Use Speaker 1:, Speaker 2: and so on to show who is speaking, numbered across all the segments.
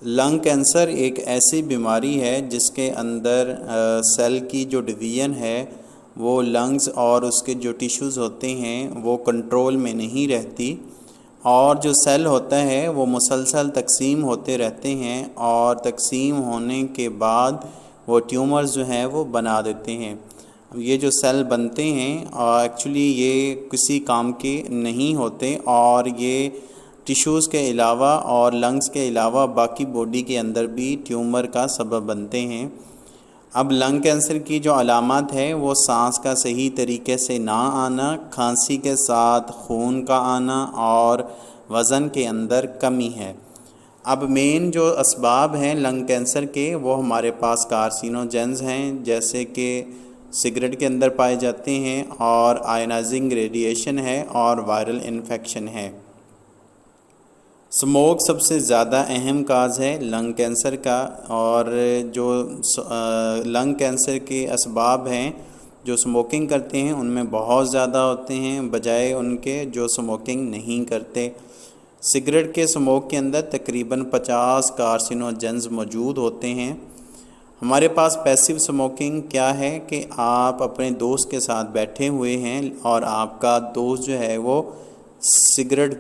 Speaker 1: Lung cancer ایک ایسی بیماری ہے جس کے اندر سیل کی جو ڈویژن ہے وہ لنگز اور اس کے جو ٹیشوز ہوتے ہیں وہ کنٹرول میں نہیں رہتی، اور جو سیل ہوتا ہے وہ مسلسل تقسیم ہوتے رہتے ہیں، اور تقسیم ہونے کے بعد وہ ٹیومرز جو ہیں وہ بنا دیتے ہیں۔ یہ جو سیل بنتے ہیں ایکچولی یہ کسی کام کے نہیں ہوتے، اور یہ ٹیشوز کے علاوہ اور لنگز کے علاوہ باقی باڈی کے اندر بھی ٹیومر کا سبب بنتے ہیں۔ اب لنگ کینسر کی جو علامات ہے وہ سانس کا صحیح طریقے سے نہ آنا، کھانسی کے ساتھ خون کا آنا، اور وزن کے اندر کمی ہے۔ اب مین جو اسباب ہیں لنگ کینسر کے وہ ہمارے پاس کارسینوجنز ہیں، جیسے کہ سگریٹ کے اندر پائے جاتے ہیں، اور آئونائزنگ ریڈیشن ہے، اور وائرل انفیکشن ہے۔ سموک سب سے زیادہ اہم کاز ہے لنگ کینسر کا، اور جو لنگ کینسر کے اسباب ہیں جو سموکنگ کرتے ہیں ان میں بہت زیادہ ہوتے ہیں بجائے ان کے جو سموکنگ نہیں کرتے۔ سگریٹ کے سموک کے اندر تقریباً 50 کارسینوجنز موجود ہوتے ہیں۔ ہمارے پاس پیسیو سموکنگ کیا ہے کہ آپ اپنے دوست کے ساتھ بیٹھے ہوئے ہیں اور آپ کا دوست جو ہے وہ سگریٹ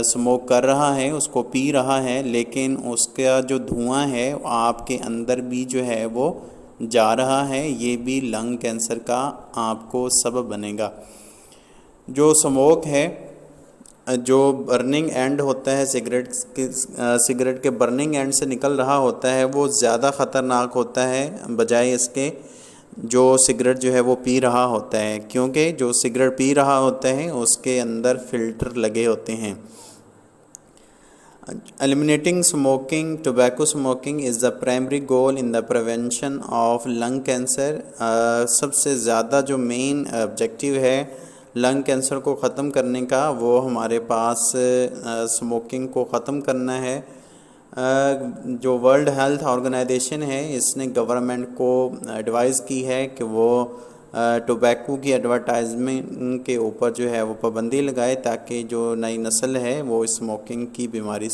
Speaker 1: سموک کر رہا ہے، اس کو پی رہا ہے، لیکن اس کا جو دھواں ہے آپ کے اندر بھی جو ہے وہ جا رہا ہے، یہ بھی لنگ کینسر کا آپ کو سبب بنے گا۔ جو سموک ہے، جو برننگ اینڈ ہوتا ہے سگریٹ کے برننگ اینڈ سے نکل رہا ہوتا ہے وہ زیادہ خطرناک ہوتا ہے بجائے اس کے جو سگریٹ جو ہے وہ پی رہا ہوتا ہے، کیونکہ جو سگریٹ پی رہا ہوتا ہے اس کے اندر فلٹر لگے ہوتے ہیں۔ Eliminating smoking, tobacco smoking is the primary goal in the prevention of lung cancer۔ سب سے زیادہ جو مین آبجیکٹیو ہے لنگ کینسر کو ختم کرنے کا وہ ہمارے پاس سموکنگ کو ختم کرنا ہے۔ جو ورلڈ ہیلتھ آرگنائزیشن ہے اس نے گورنمنٹ کو ایڈوائز کی ہے کہ وہ ٹوبیکو کی ایڈورٹائزمنٹ کے اوپر جو ہے وہ پابندی لگائے، تاکہ جو نئی نسل ہے وہ اسموکنگ کی بیماری